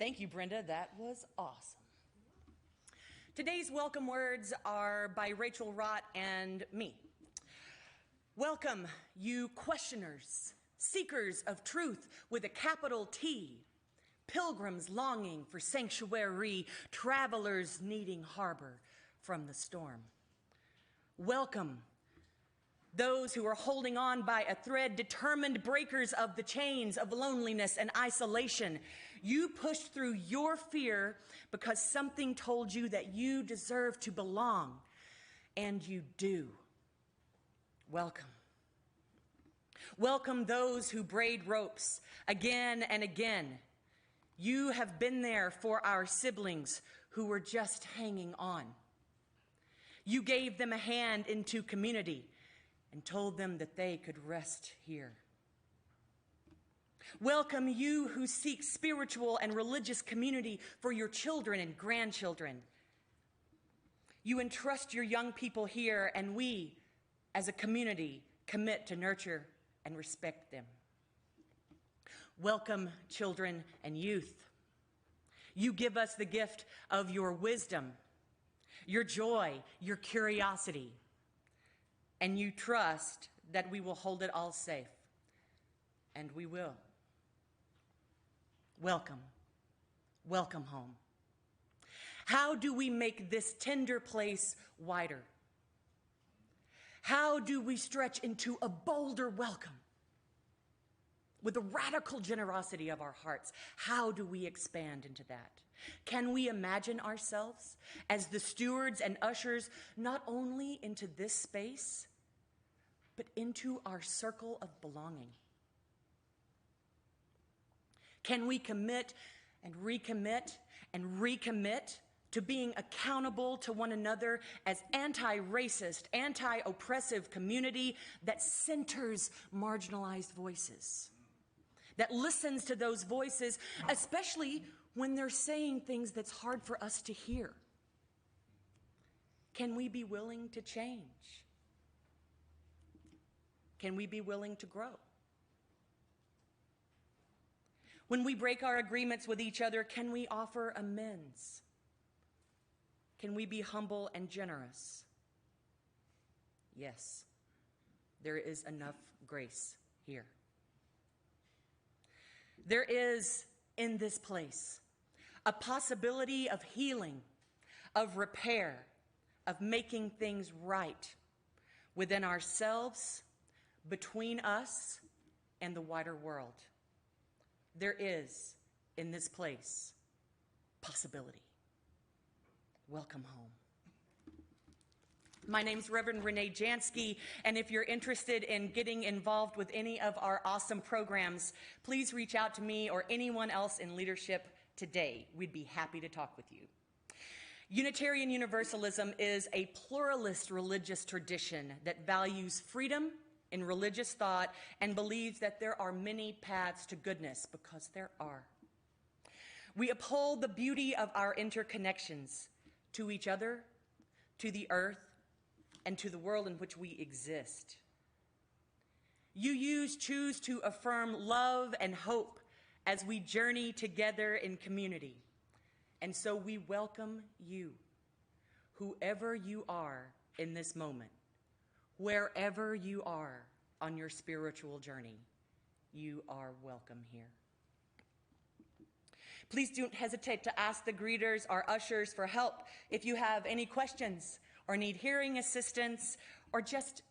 Thank you, Brenda. That was awesome. Today's welcome words are by Rachel Rott and me. Welcome, you questioners, seekers of truth with a capital T, pilgrims longing for sanctuary, travelers needing harbor from the storm. Welcome, those who are holding on by a thread, determined breakers of the chains of loneliness and isolation. You pushed through your fear because something told you that you deserve to belong, and you do. Welcome. Welcome those who braid ropes again and again. You have been there for our siblings who were just hanging on. You gave them a hand into community and told them that they could rest here. Welcome you who seek spiritual and religious community for your children and grandchildren. You entrust your young people here, and we, as a community, commit to nurture and respect them. Welcome, children and youth. You give us the gift of your wisdom, your joy, your curiosity, and you trust that we will hold it all safe, and we will. Welcome. Welcome home. How do we make this tender place wider? How do we stretch into a bolder welcome? With the radical generosity of our hearts, how do we expand into that? Can we imagine ourselves as the stewards and ushers not only into this space, but into our circle of belonging? Can we commit and recommit and recommit to being accountable to one another as anti-racist, anti-oppressive community that centers marginalized voices, that listens to those voices, especially when they're saying things that's hard for us to hear? Can we be willing to change? Can we be willing to grow? When we break our agreements with each other, can we offer amends? Can we be humble and generous? Yes, there is enough grace here. There is, in this place, a possibility of healing, of repair, of making things right within ourselves, between us and the wider world. There is, in this place, possibility. Welcome home. My name's Reverend Renee Jansky, and if you're interested in getting involved with any of our awesome programs, please reach out to me or anyone else in leadership today. We'd be happy to talk with you. Unitarian Universalism is a pluralist religious tradition that values freedom in religious thought and believes that there are many paths to goodness, because there are. We uphold the beauty of our interconnections to each other, to the earth, and to the world in which we exist. You choose to affirm love and hope as we journey together in community. And so we welcome you, whoever you are in this moment. Wherever you are on your spiritual journey, you are welcome here. Please don't hesitate to ask the greeters or ushers for help if you have any questions or need hearing assistance or just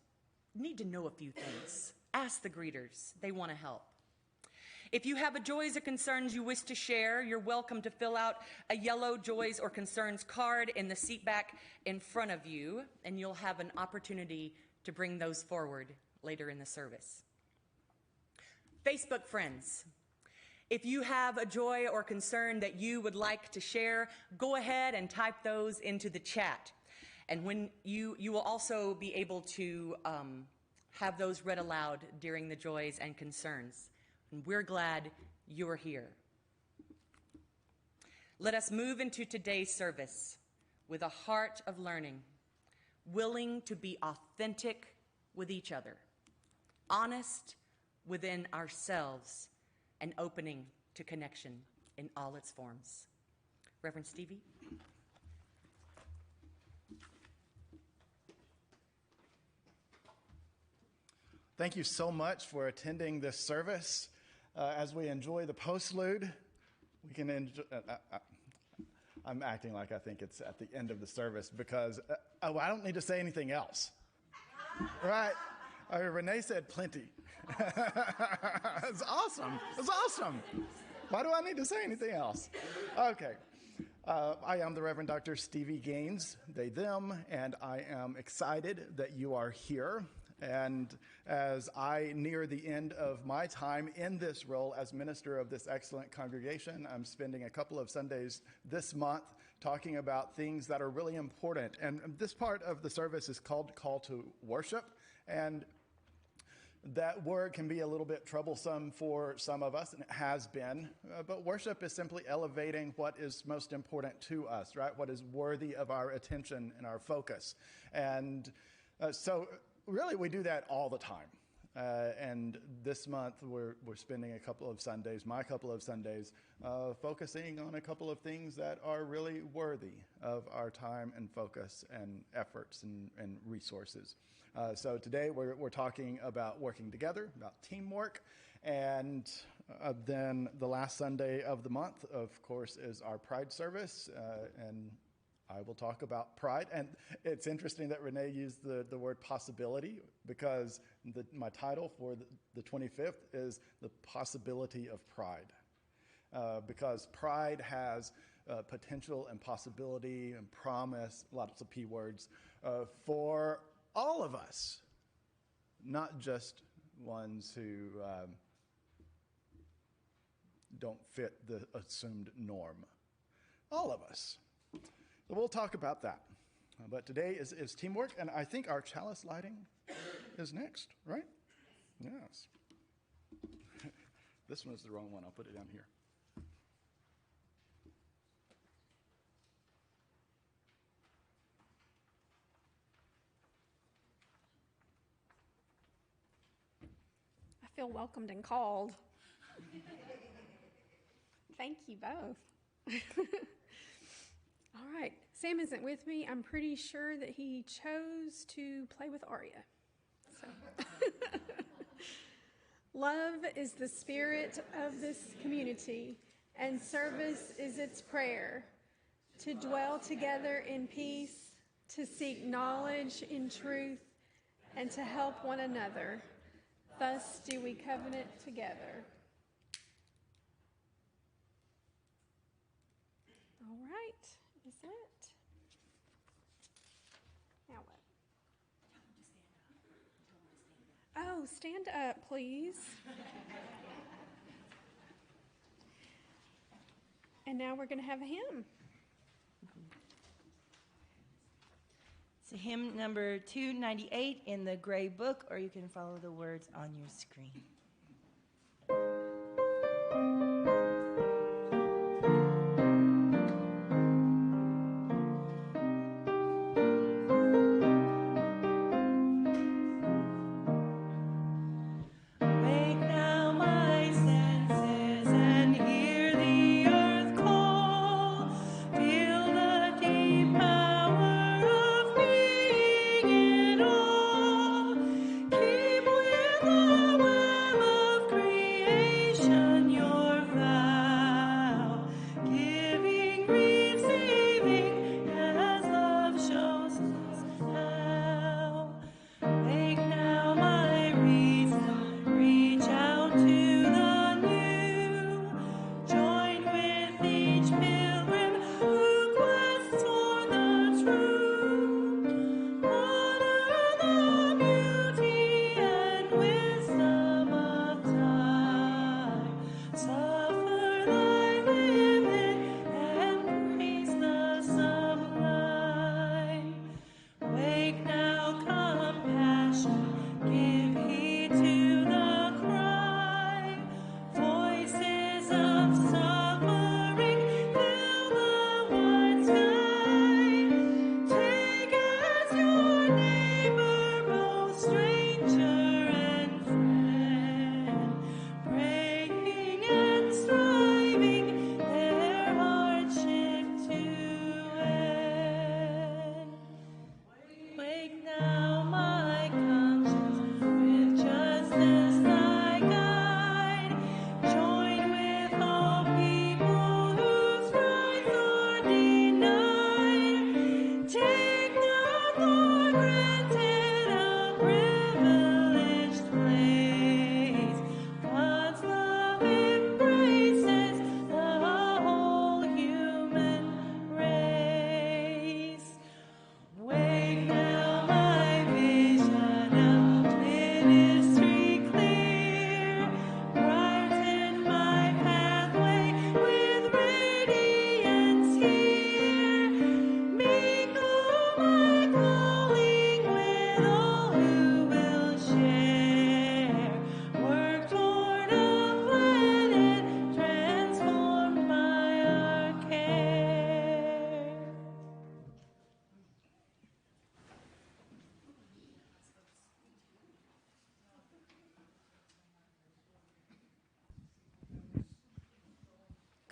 need to know a few things. Ask the greeters. They want to help. If you have a joys or concerns you wish to share, you're welcome to fill out a yellow joys or concerns card in the seat back in front of you, and you'll have an opportunity to bring those forward later in the service. Facebook friends, if you have a joy or concern that you would like to share, go ahead and type those into the chat. And when you will also be able to have those read aloud during the joys and concerns. And we're glad you're here. Let us move into today's service with a heart of learning, willing to be authentic with each other, honest within ourselves, and opening to connection in all its forms. Reverend Stevie. Thank you so much for attending this service. As we enjoy the postlude, we can enjoy. I'm acting like I think it's at the end of the service because I don't need to say anything else, right? Renee said plenty. It's awesome. It's awesome. Why do I need to say anything else? Okay. I am the Reverend Dr. Stevie Gaines, they, them, and I am excited that you are here. And as I near the end of my time in this role as minister of this excellent congregation, I'm spending a couple of Sundays this month talking about things that are really important. And this part of the service is called Call to Worship. And that word can be a little bit troublesome for some of us, and it has been. But worship is simply elevating what is most important to us, right? What is worthy of our attention and our focus. And so really, we do that all the time. And this month, we're spending a couple of Sundays, my couple of Sundays, focusing on a couple of things that are really worthy of our time and focus and efforts and resources. So today, we're talking about working together, about teamwork. And then the last Sunday of the month, of course, is our Pride service. And I will talk about pride. And it's interesting that Renee used the word possibility because my title for the 25th is The Possibility of Pride. Because pride has potential and possibility and promise, lots of P words, for all of us, not just ones who don't fit the assumed norm. All of us. So we'll talk about that. But today is teamwork, and I think our chalice lighting is next, right? Yes. This one's the wrong one. I'll put it down here. I feel welcomed and called. Thank you both. All right, Sam isn't with me. I'm pretty sure that he chose to play with Aria. So. Love is the spirit of this community, and service is its prayer. To dwell together in peace, to seek knowledge in truth, and to help one another. Thus do we covenant together. All right. Is it? Now what? Oh, stand up, please. And now we're going to have a hymn. It's hymn number 298 in the gray book, or you can follow the words on your screen. Keep with the web of creation your vow.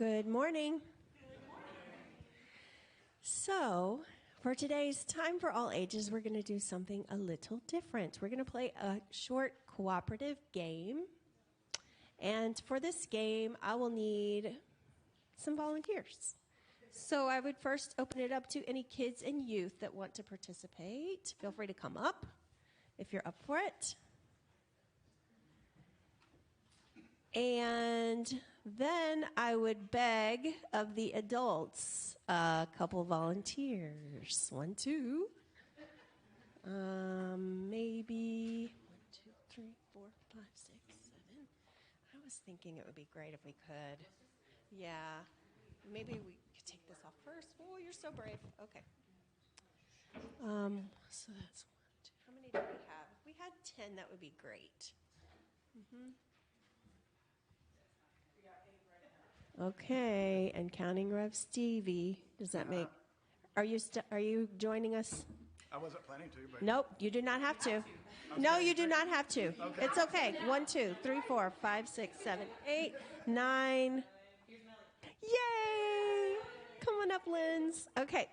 Good morning. So, for today's Time for All Ages, we're going to do something a little different. We're going to play a short cooperative game. And for this game, I will need some volunteers. So I would first open it up to any kids and youth that want to participate. Feel free to come up if you're up for it. And then I would beg of the adults a couple volunteers. 1, 2. Maybe 1, 2, 3, 4, 5, 6, 7. I was thinking it would be great if we could. Yeah. Maybe we could take this off first. Oh, you're so brave. Okay. So that's 1, 2. How many do we have? If we had 10, that would be great. Okay, and counting Rev Stevie. Does that make? Are you joining us? I wasn't planning to, but Nope, you do not have to. No, you do not have to. It's okay. 1, 2, 3, 4, 5, 6, 7, 8, 9. Yay! Come on up, Linz. Okay.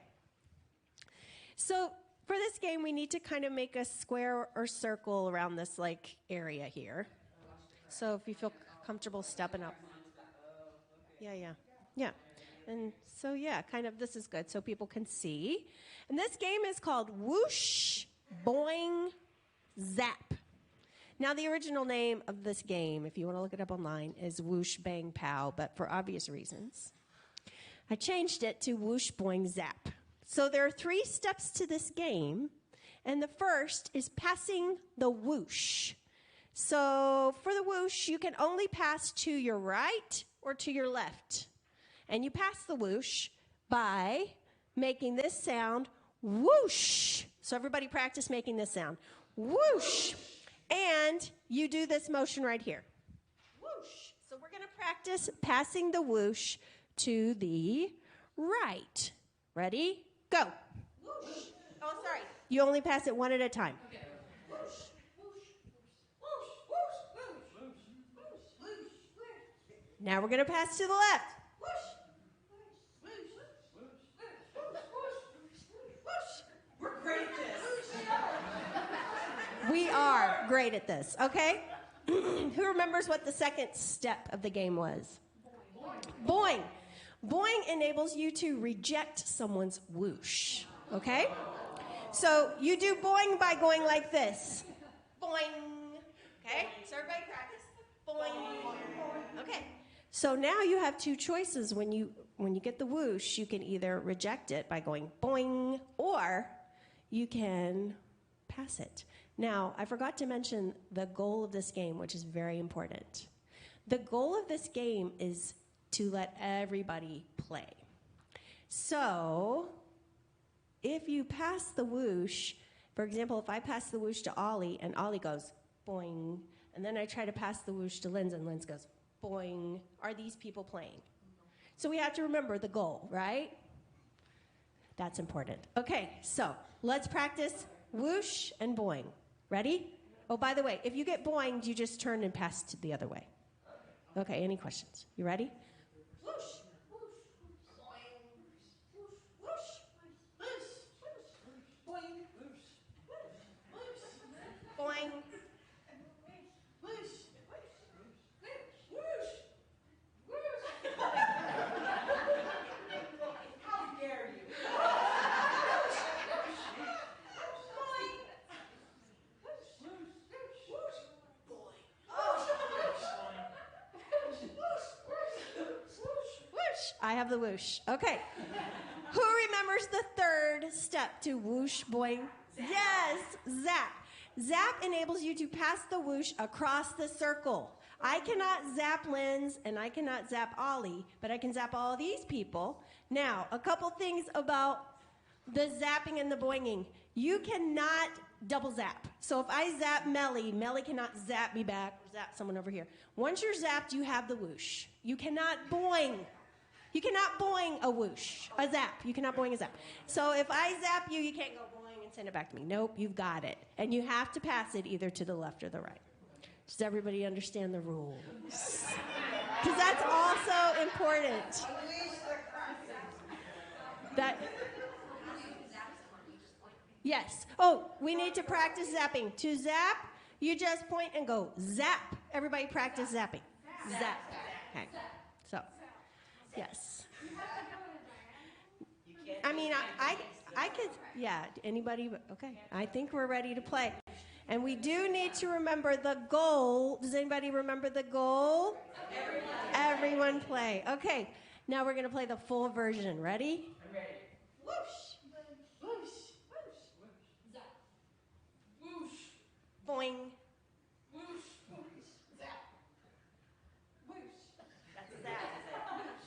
So for this game, we need to kind of make a square or circle around this like area here. So if you feel comfortable stepping up. Yeah. And so, yeah, kind of this is good so people can see. And this game is called Whoosh, Boing, Zap. Now, the original name of this game, if you want to look it up online, is Whoosh, Bang, Pow, but for obvious reasons, I changed it to Whoosh, Boing, Zap. So there are 3 steps to this game, and the first is passing the whoosh. So for the whoosh, you can only pass to your right or to your left. And you pass the whoosh by making this sound, whoosh. So everybody practice making this sound, whoosh. And you do this motion right here, whoosh. So we're going to practice passing the whoosh to the right. Ready? Go. Whoosh. Oh, sorry. You only pass it one at a time. Okay. Now we're going to pass to the left. We're great at this. We are great at this, okay? Who remembers what the second step of the game was? Boing. Boing enables you to reject someone's whoosh, okay? So you do boing by going like this. Boing. Okay? So everybody practice. Boing. Okay. So now you have 2 choices. When you get the whoosh, you can either reject it by going boing, or you can pass it. Now, I forgot to mention the goal of this game, which is very important. The goal of this game is to let everybody play. So if you pass the whoosh, for example, if I pass the whoosh to Ollie and Ollie goes boing, and then I try to pass the whoosh to Linz and Linz goes boing, are these people playing? So we have to remember the goal, right? That's important. Okay, so let's practice whoosh and boing. Ready? Oh, by the way, if you get boinged, you just turn and pass to the other way. Okay, any questions? You ready? Whoosh, whoosh, boing, whoosh, whoosh, whoosh, boing, whoosh, boing, whoosh. I have the whoosh. Okay. Who remembers the third step to whoosh, boing? Yes, zap. Zap enables you to pass the whoosh across the circle. I cannot zap Linz and I cannot zap Ollie, but I can zap all these people. Now, a couple things about the zapping and the boinging. You cannot double zap. So if I zap Melly, Melly cannot zap me back or zap someone over here. Once you're zapped, you have the whoosh. You cannot boing. You cannot boing a whoosh, a zap. You cannot boing a zap. So if I zap you, you can't go boing and send it back to me. Nope, you've got it. And you have to pass it either to the left or the right. Does everybody understand the rules? because that's also important. Yes. Oh, we need to practice zapping. To zap, you just point and go zap. Everybody practice zapping. Zap. Okay. So, yes. I mean, I could, yeah, anybody, okay. I think we're ready to play. And we do need to remember the goal. Does anybody remember the goal? Everyone play. Okay. Now we're going to play the full version. Ready? I'm ready. Whoosh. Whoosh. Whoosh. Zap. Whoosh. Boing. Whoosh. Zap. Whoosh. That's a zap, is it? Whoosh.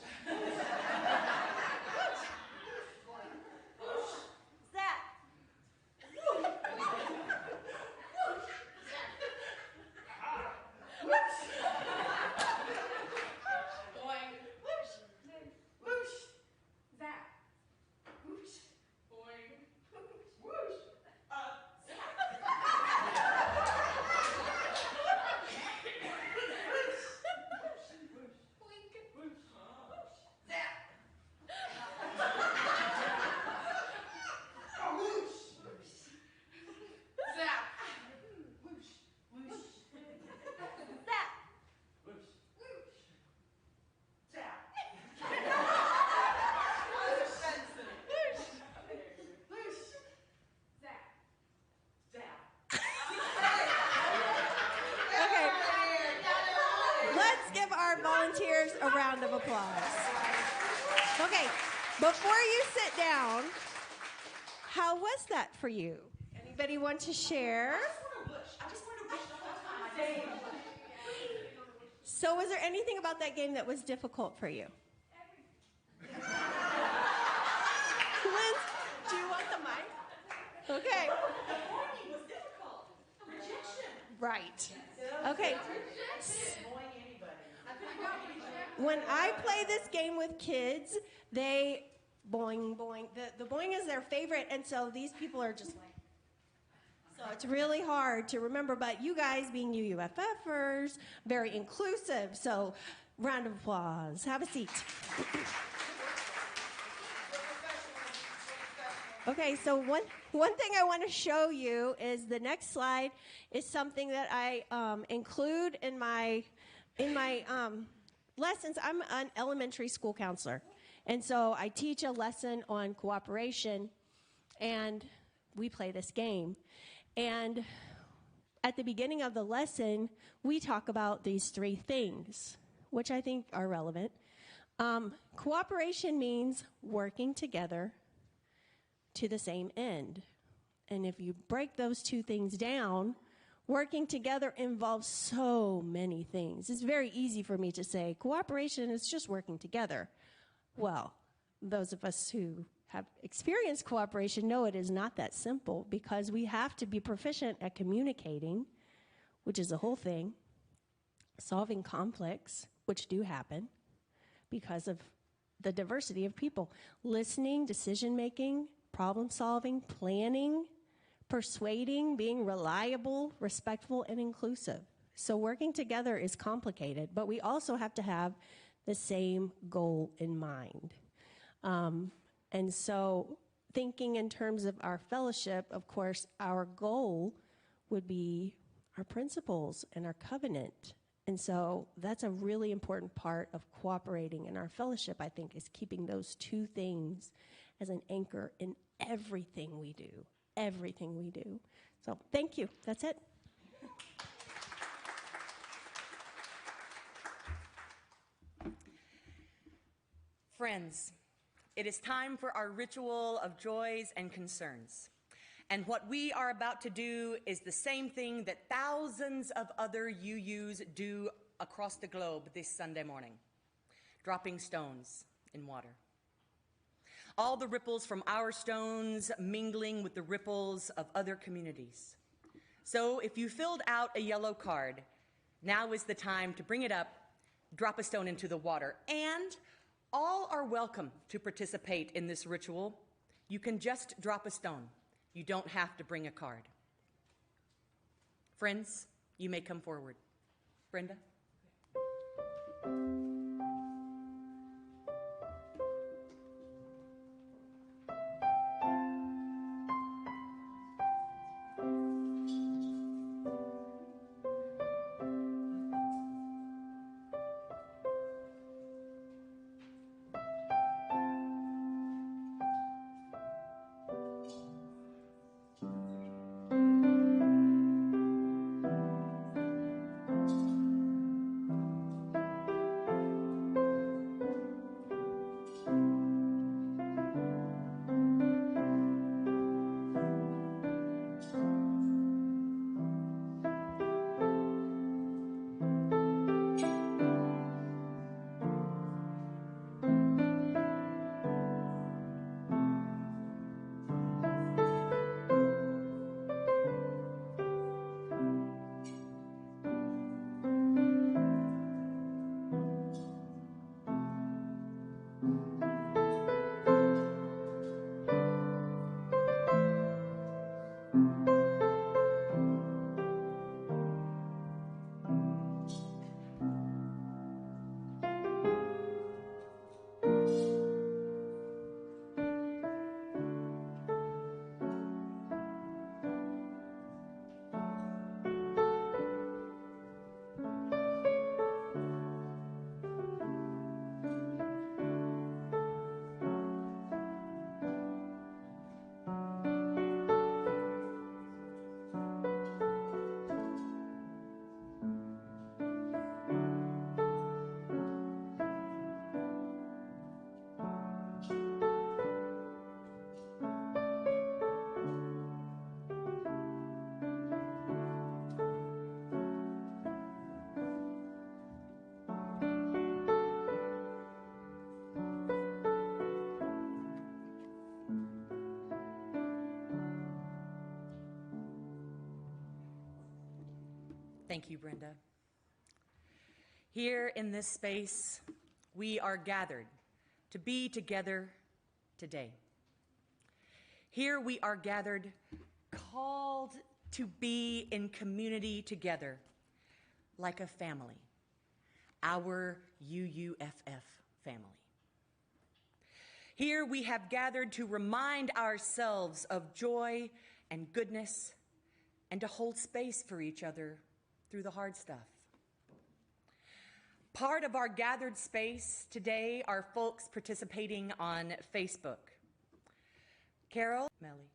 Whoosh. Zap. Whoosh. Whoosh. Zap. Whoosh. Boing. Whoosh. Whoosh. Zap. Whoosh. Boing. Whoosh. Okay. Let's give our volunteers a round of applause. Okay, before you sit down, how was that for you? Anybody want to share? So was there anything about that game that was difficult for you? Liz, do you want the mic? Okay. Right. Okay. When I play this game with kids, they boing, boing. The boing is their favorite, and so these people are just like, so it's really hard to remember, but you guys being UUFFers, very inclusive, so round of applause. Have a seat. Okay, so one thing I want to show you is the next slide is something that I include in my lessons. I'm an elementary school counselor, and so I teach a lesson on cooperation, and we play this game. And at the beginning of the lesson, we talk about these three things, which I think are relevant. Cooperation means working together to the same end. And if you break those two things down, working together involves so many things. It's very easy for me to say, cooperation is just working together. Well, those of us who have experienced cooperation know it is not that simple, because we have to be proficient at communicating, which is the whole thing, solving conflicts, which do happen because of the diversity of people, listening, decision-making, problem-solving, planning, persuading, being reliable, respectful, and inclusive. So working together is complicated, but we also have to have the same goal in mind. And so thinking in terms of our fellowship, of course, our goal would be our principles and our covenant. And so that's a really important part of cooperating in our fellowship, I think, is keeping those two things as an anchor in everything we do, everything we do. So thank you. That's it. Friends, it is time for our ritual of joys and concerns. And what we are about to do is the same thing that thousands of other UUs do across the globe this Sunday morning, dropping stones in water. All the ripples from our stones mingling with the ripples of other communities. So if you filled out a yellow card, now is the time to bring it up, drop a stone into the water, and all are welcome to participate in this ritual. You can just drop a stone. You don't have to bring a card. Friends, you may come forward. Brenda? Thank you, Brenda. Here in this space, we are gathered to be together today. Here we are gathered, called to be in community together, like a family, our UUFF family. Here we have gathered to remind ourselves of joy and goodness and to hold space for each other through the hard stuff. Part of our gathered space today are folks participating on Facebook. Carol, Melly,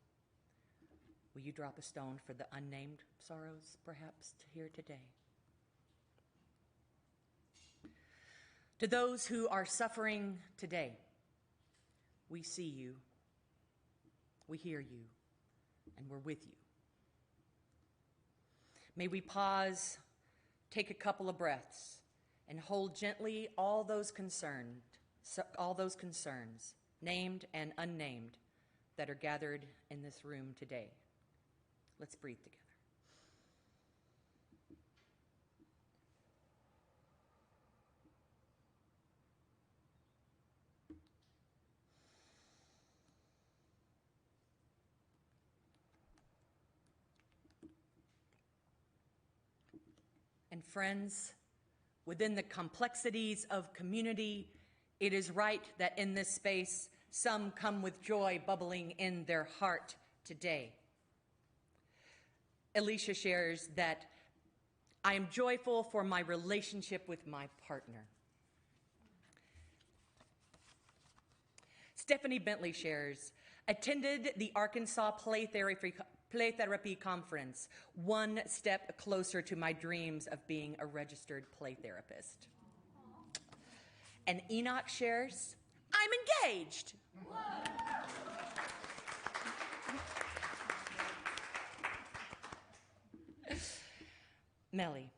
will you drop a stone for the unnamed sorrows perhaps here today? To those who are suffering today, we see you, we hear you, and we're with you. May we pause, take a couple of breaths, and hold gently all those concerns, named and unnamed, that are gathered in this room today. Let's breathe together. And friends, within the complexities of community, it is right that in this space, some come with joy bubbling in their heart today. Alicia shares that I am joyful for my relationship with my partner. Stephanie Bentley shares, attended the Arkansas Play Therapy Conference, one step closer to my dreams of being a registered play therapist. And Enoch shares, I'm engaged. Melly,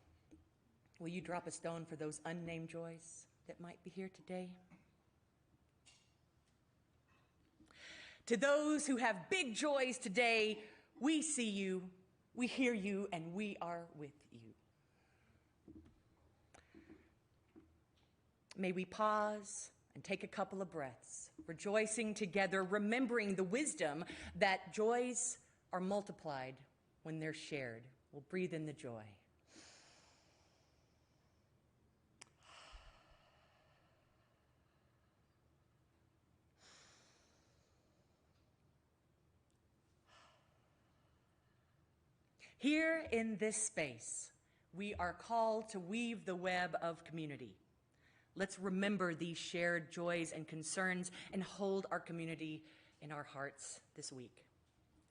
will you drop a stone for those unnamed joys that might be here today? To those who have big joys today, we see you, we hear you, and we are with you. May we pause and take a couple of breaths, rejoicing together, remembering the wisdom that joys are multiplied when they're shared. We'll breathe in the joy. Here in this space, we are called to weave the web of community. Let's remember these shared joys and concerns and hold our community in our hearts this week.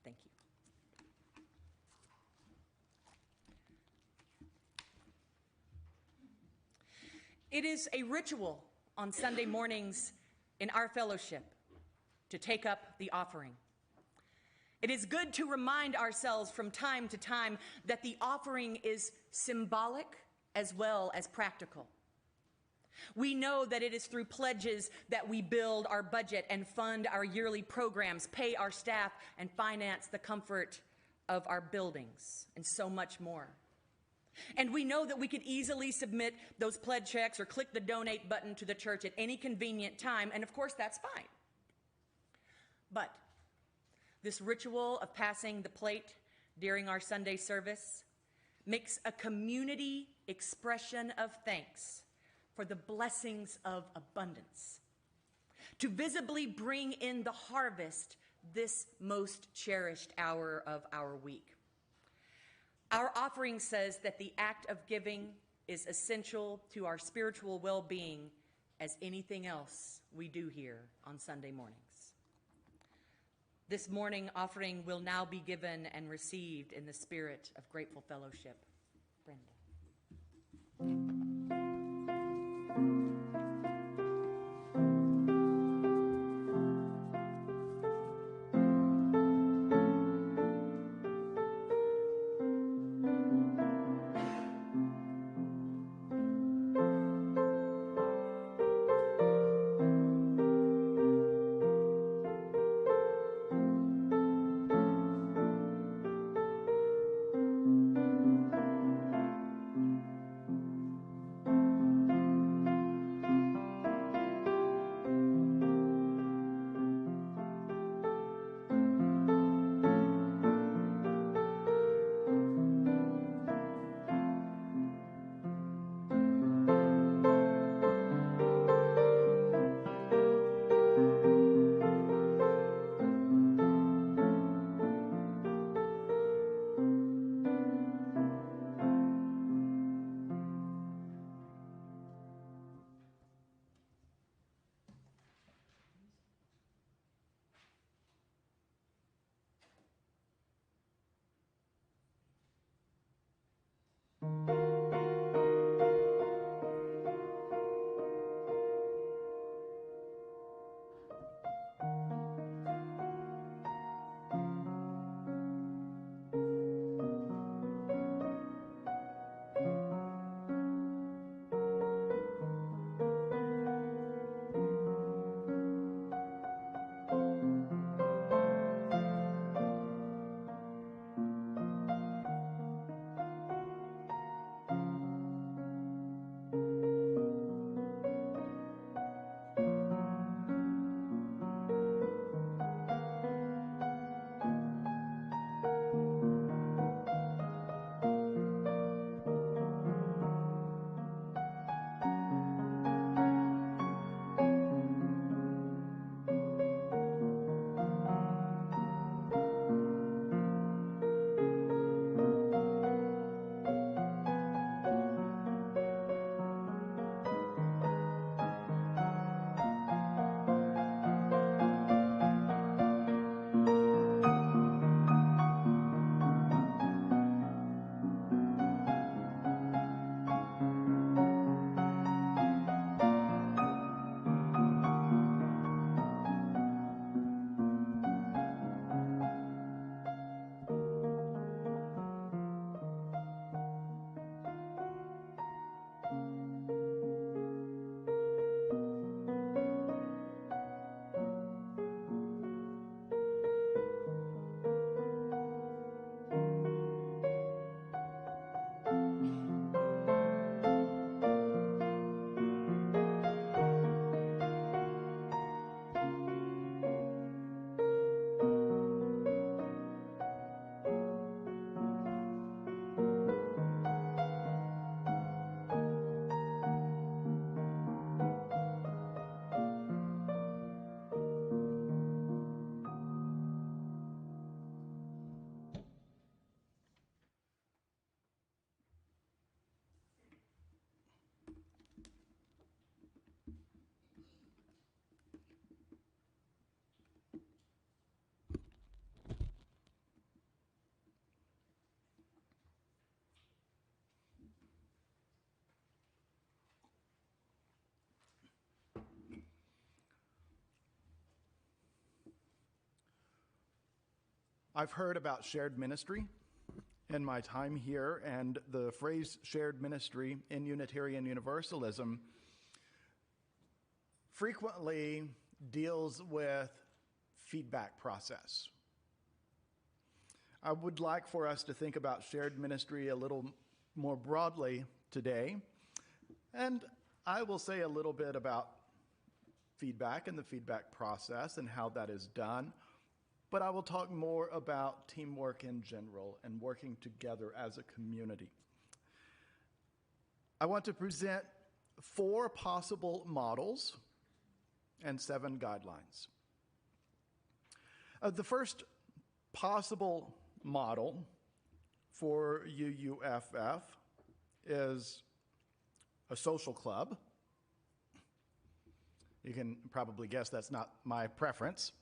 Thank you. It is a ritual on Sunday mornings in our fellowship to take up the offering. It is good to remind ourselves from time to time that the offering is symbolic as well as practical. We know that it is through pledges that we build our budget and fund our yearly programs, pay our staff, and finance the comfort of our buildings, and so much more. And we know that we could easily submit those pledge checks or click the donate button to the church at any convenient time, and of course that's fine. But this ritual of passing the plate during our Sunday service makes a community expression of thanks for the blessings of abundance, to visibly bring in the harvest this most cherished hour of our week. Our offering says that the act of giving is essential to our spiritual well-being as anything else we do here on Sunday mornings. This morning offering will now be given and received in the spirit of grateful fellowship. Brenda. I've heard about shared ministry in my time here, and the phrase shared ministry in Unitarian Universalism frequently deals with feedback process. I would like for us to think about shared ministry a little more broadly today, and I will say a little bit about feedback and the feedback process and how that is done, but I will talk more about teamwork in general and working together as a community. I want to present 4 possible models and 7 guidelines. The first possible model for UUFF is a social club. You can probably guess that's not my preference.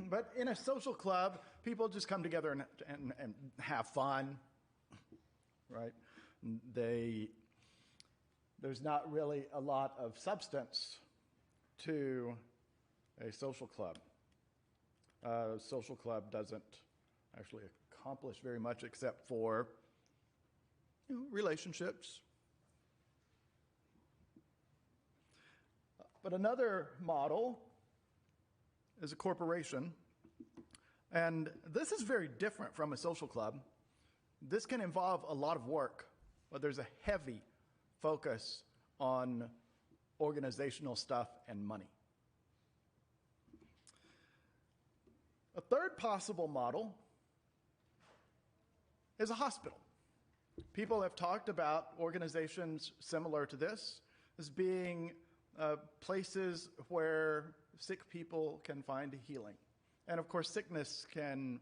But in a social club, people just come together and have fun, right? There's not really a lot of substance to a social club. A social club doesn't actually accomplish very much except for relationships. But another model is a corporation, and this is very different from a social club. This can involve a lot of work, but there's a heavy focus on organizational stuff and money. A third possible model is a hospital. People have talked about organizations similar to this as being places where sick people can find healing. And of course, sickness can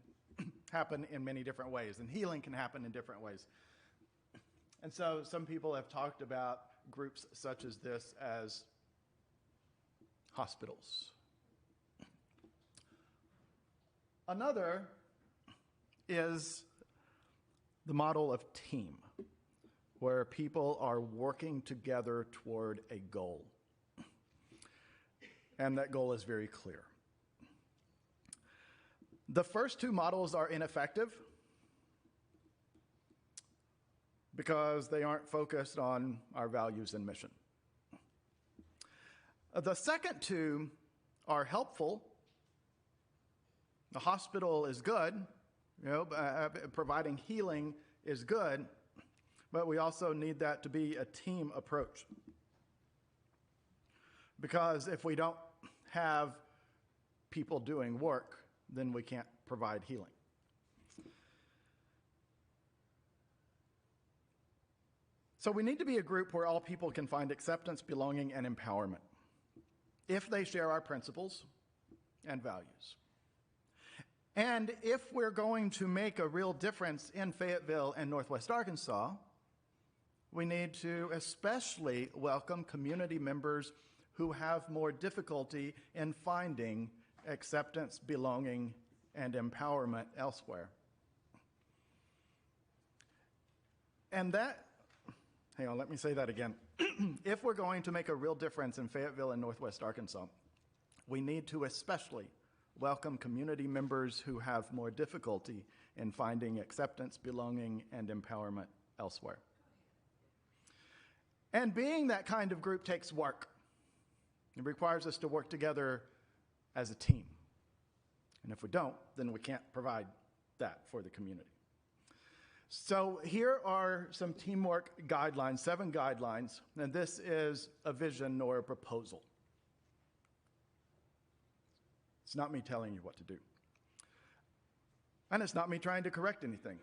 happen in many different ways, and healing can happen in different ways. And so some people have talked about groups such as this as hospitals. Another is the model of team, where people are working together toward a goal. And that goal is very clear. The first 2 models are ineffective because they aren't focused on our values and mission. The second 2 are helpful. The hospital is good, providing healing is good, but we also need that to be a team approach. Because if we don't have people doing work, then we can't provide healing. So we need to be a group where all people can find acceptance, belonging, and empowerment if they share our principles and values. And if we're going to make a real difference in Fayetteville and Northwest Arkansas, we need to especially welcome community members who have more difficulty in finding acceptance, belonging, and empowerment elsewhere. And hang on, let me say that again. If we're going to make a real difference in Fayetteville and Northwest Arkansas, we need to especially welcome community members who have more difficulty in finding acceptance, belonging, and empowerment elsewhere. And being that kind of group takes work. It requires us to work together as a team. And if we don't, then we can't provide that for the community. So here are some teamwork guidelines, 7 guidelines, and this is a vision or a proposal. It's not me telling you what to do. And it's not me trying to correct anything.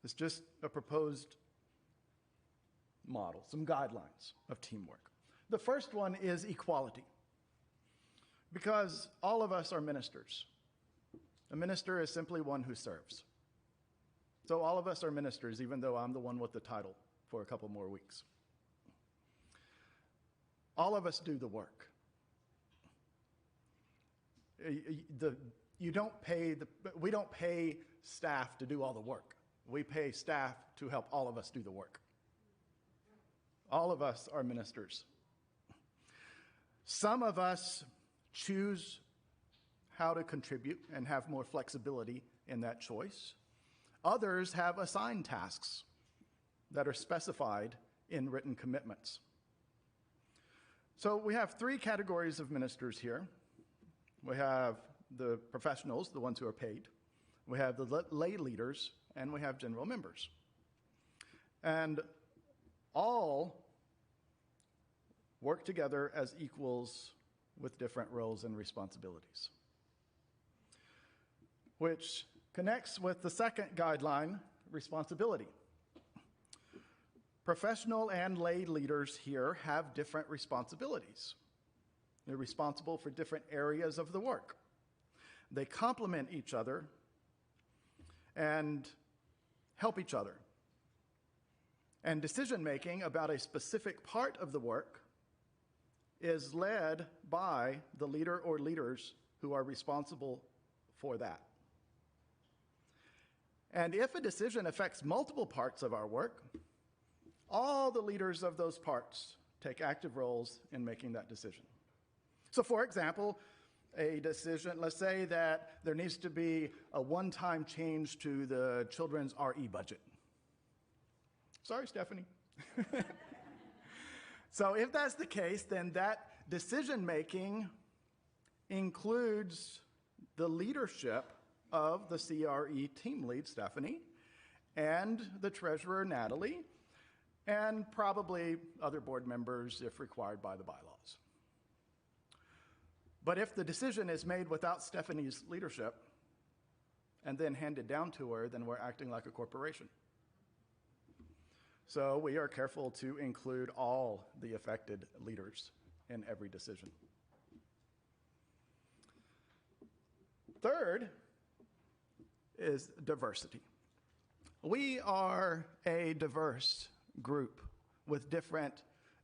It's just a proposed model, some guidelines of teamwork. The first one is equality, because all of us are ministers. A minister is simply one who serves. So all of us are ministers, even though I'm the one with the title for a couple more weeks. All of us do the work. We don't pay staff to do all the work. We pay staff to help all of us do the work. All of us are ministers. Some of us choose how to contribute and have more flexibility in that choice. Others have assigned tasks that are specified in written commitments. So we have three categories of ministers here. We have the professionals, the ones who are paid. We have the lay leaders, and we have general members. And all work together as equals with different roles and responsibilities, which connects with the second guideline, responsibility. Professional and lay leaders here have different responsibilities. They're responsible for different areas of the work. They complement each other and help each other. And decision-making about a specific part of the work is led by the leader or leaders who are responsible for that. And if a decision affects multiple parts of our work, all the leaders of those parts take active roles in making that decision. So, for example, a decision, let's say that there needs to be a one-time change to the children's RE budget. Sorry, Stephanie. So if that's the case, then that decision-making includes the leadership of the CRE team lead, Stephanie, and the treasurer, Natalie, and probably other board members if required by the bylaws. But if the decision is made without Stephanie's leadership and then handed down to her, then we're acting like a corporation. So we are careful to include all the affected leaders in every decision. Third is diversity. We are a diverse group with different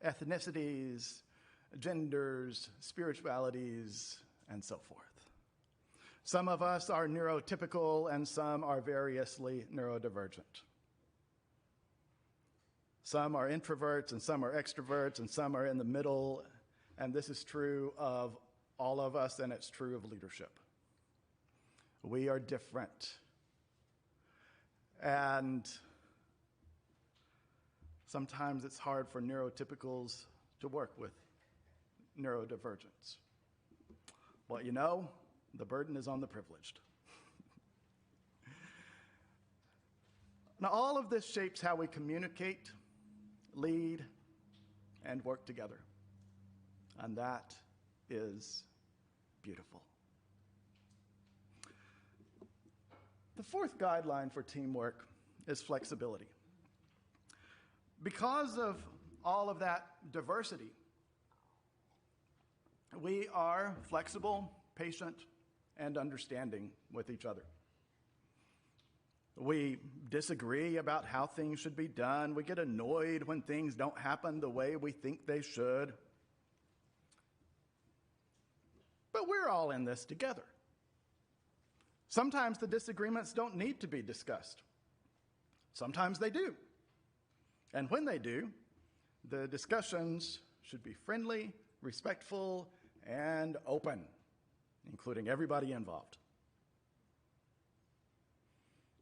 ethnicities, genders, spiritualities, and so forth. Some of us are neurotypical and some are variously neurodivergent. Some are introverts and some are extroverts and some are in the middle, and this is true of all of us and it's true of leadership. We are different. And sometimes it's hard for neurotypicals to work with neurodivergence. Well, you know, the burden is on the privileged. Now, all of this shapes how we communicate, lead, and work together. And that is beautiful. The fourth guideline for teamwork is flexibility. Because of all of that diversity, we are flexible, patient, and understanding with each other. We disagree about how things should be done. We get annoyed when things don't happen the way we think they should. But we're all in this together. Sometimes the disagreements don't need to be discussed. Sometimes they do. And when they do, the discussions should be friendly, respectful, and open, including everybody involved.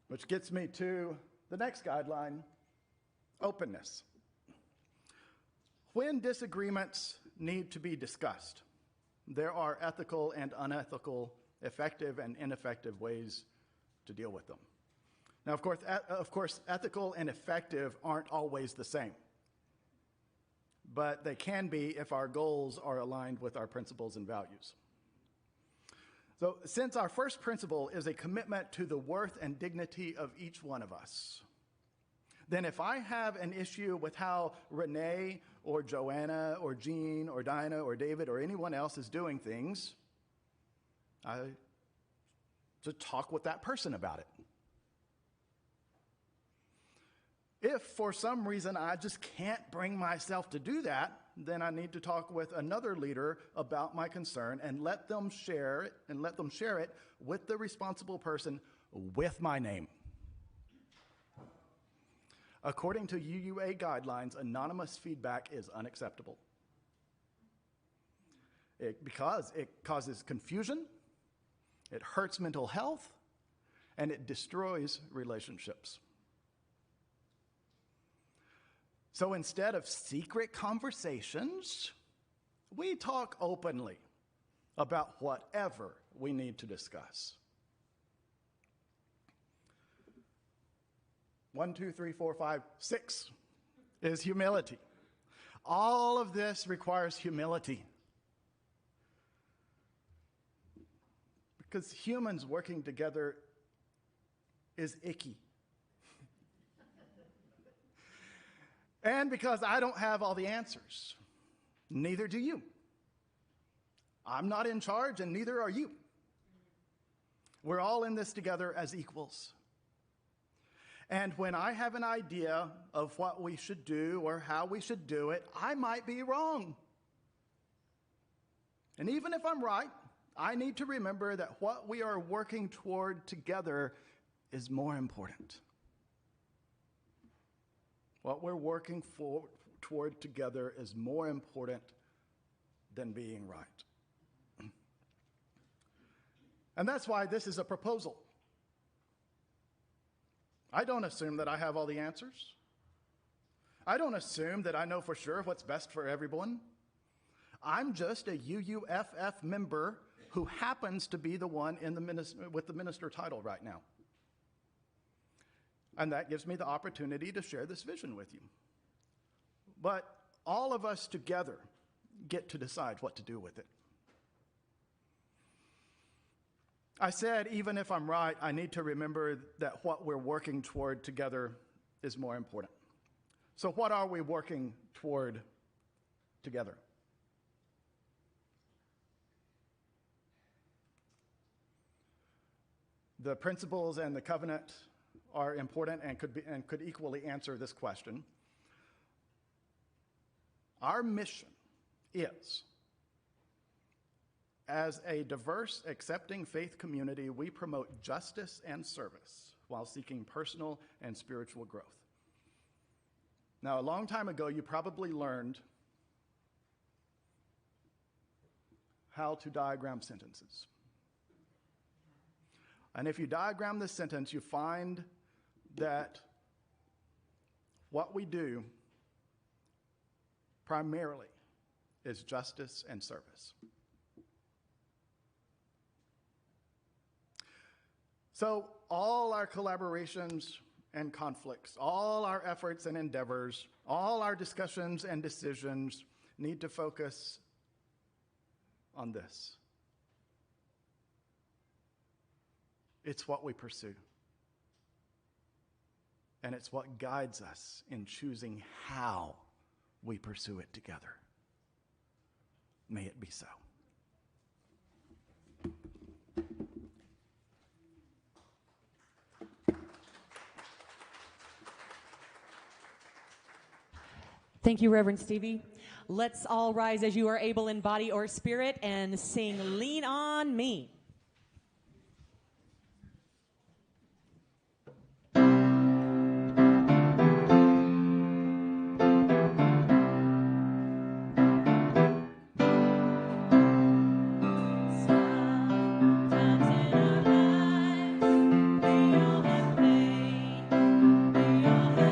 Which gets me to the next guideline, openness. When disagreements need to be discussed, there are ethical and unethical, effective and ineffective ways to deal with them. Now, of course, ethical and effective aren't always the same, but they can be if our goals are aligned with our principles and values. So, since our first principle is a commitment to the worth and dignity of each one of us, then if I have an issue with how Renee or Joanna or Jean or Dinah or David or anyone else is doing things, I should talk with that person about it. If for some reason I just can't bring myself to do that, then I need to talk with another leader about my concern and let them share it with the responsible person with my name. According to UUA guidelines, anonymous feedback is unacceptable because it causes confusion, it hurts mental health, and it destroys relationships. So instead of secret conversations, we talk openly about whatever we need to discuss. 1, 2, 3, 4, 5, 6 is humility. All of this requires humility. Because humans working together is icky. And because I don't have all the answers, neither do you. I'm not in charge, and neither are you. We're all in this together as equals. And when I have an idea of what we should do or how we should do it, I might be wrong. And even if I'm right, I need to remember that what we are working toward together is more important. What we're working toward together is more important than being right. And that's why this is a proposal. I don't assume that I have all the answers. I don't assume that I know for sure what's best for everyone. I'm just a UUFF member who happens to be the one with the minister title right now. And that gives me the opportunity to share this vision with you. But all of us together get to decide what to do with it. I said, even if I'm right, I need to remember that what we're working toward together is more important. So what are we working toward together? The principles and the covenant are important and could equally answer this question. Our mission is, as a diverse, accepting faith community, we promote justice and service while seeking personal and spiritual growth. Now, a long time ago, you probably learned how to diagram sentences. And if you diagram this sentence, you find that what we do primarily is justice and service. So all our collaborations and conflicts, all our efforts and endeavors, all our discussions and decisions need to focus on this. It's what we pursue. And it's what guides us in choosing how we pursue it together. May it be so. Thank you, Reverend Stevie. Let's all rise as you are able in body or spirit and sing Lean on Me. If we are wise, we know that there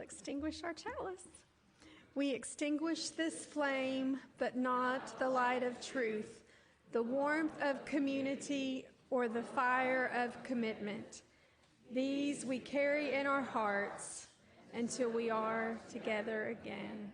extinguish our chalice. We extinguish this flame, but not the light of truth, the warmth of community, or the fire of commitment. These we carry in our hearts until we are together again.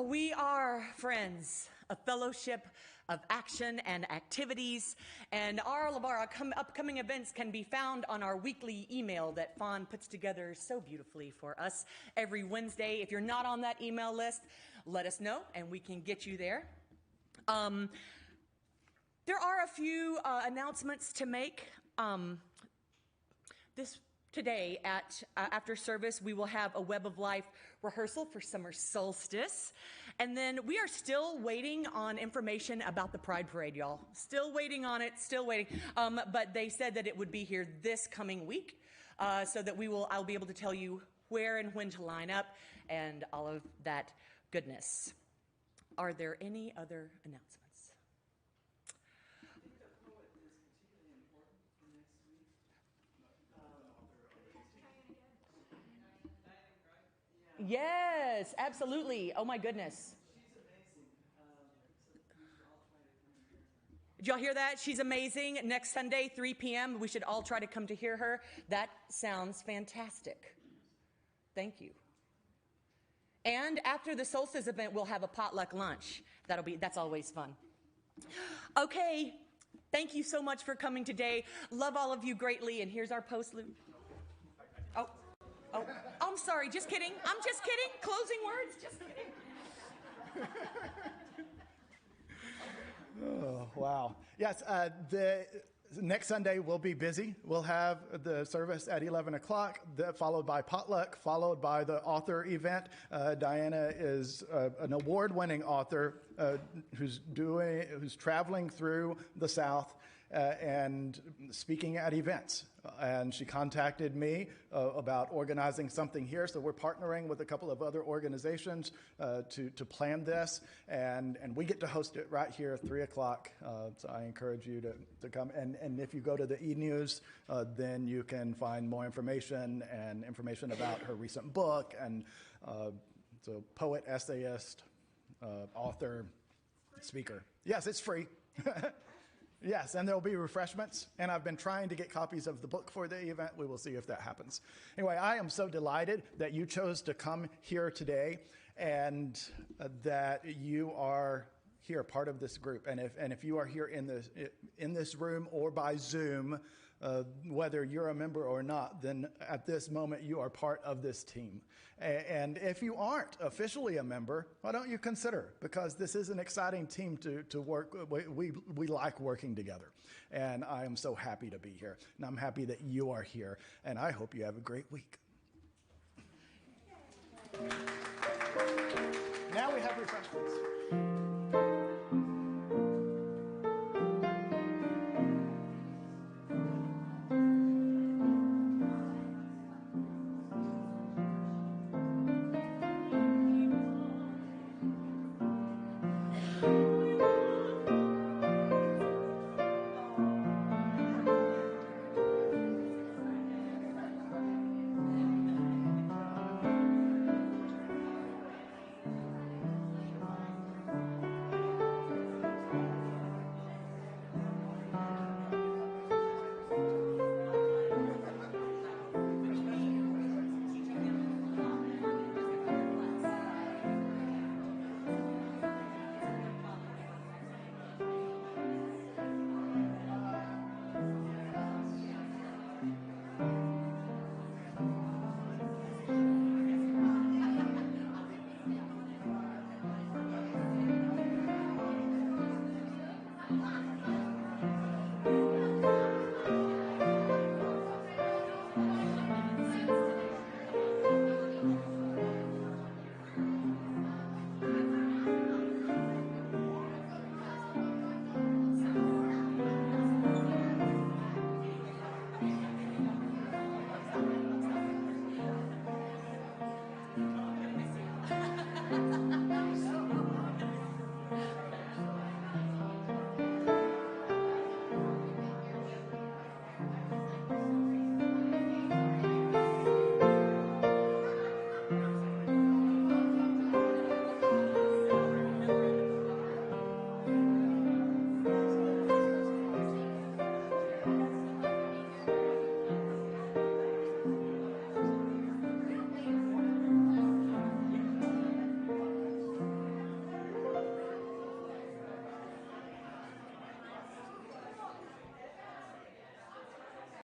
We are friends, a fellowship of action and activities, and all of our upcoming events can be found on our weekly email that Fawn puts together so beautifully for us every Wednesday. If you're not on that email list, let us know and we can get you there. There are a few announcements to make. Today after service, we will have a Web of Life rehearsal for summer solstice. And then we are still waiting on information about the Pride Parade, y'all. Still waiting on it, still waiting. But they said that it would be here this coming week, so that I'll be able to tell you where and when to line up and all of that goodness. Are there any other announcements? Yes, absolutely. Oh my goodness. Did y'all hear that? She's amazing. Next Sunday, 3 p.m. We should all try to come to hear her. That sounds fantastic. Thank you. And after the solstice event, we'll have a potluck lunch. That's always fun. Okay. Thank you so much for coming today. Love all of you greatly. And here's our postlude. Oh, I'm sorry. Just kidding. I'm just kidding. Closing words. Just kidding. Oh, wow. Yes, the next Sunday we'll be busy. We'll have the service at 11 o'clock, followed by potluck, followed by the author event. Diana is an award-winning author who's traveling through the South and speaking at events. And she contacted me about organizing something here. So we're partnering with a couple of other organizations to plan this. And we get to host it right here at 3 o'clock. So I encourage you to come. And if you go to the e-news, then you can find more information and information about her recent book. And so poet, essayist, author, speaker. Yes, it's free. Yes, and there will be refreshments, and I've been trying to get copies of the book for the event. We will see if that happens. Anyway, I am so delighted that you chose to come here today and that you are here, part of this group. And if you are here in this room or by Zoom, whether you're a member or not, then at this moment you are part of this team. And if you aren't officially a member, why don't you consider? Because this is an exciting team to work. We like working together. And I am so happy to be here. And I'm happy that you are here. And I hope you have a great week. Now we have refreshments.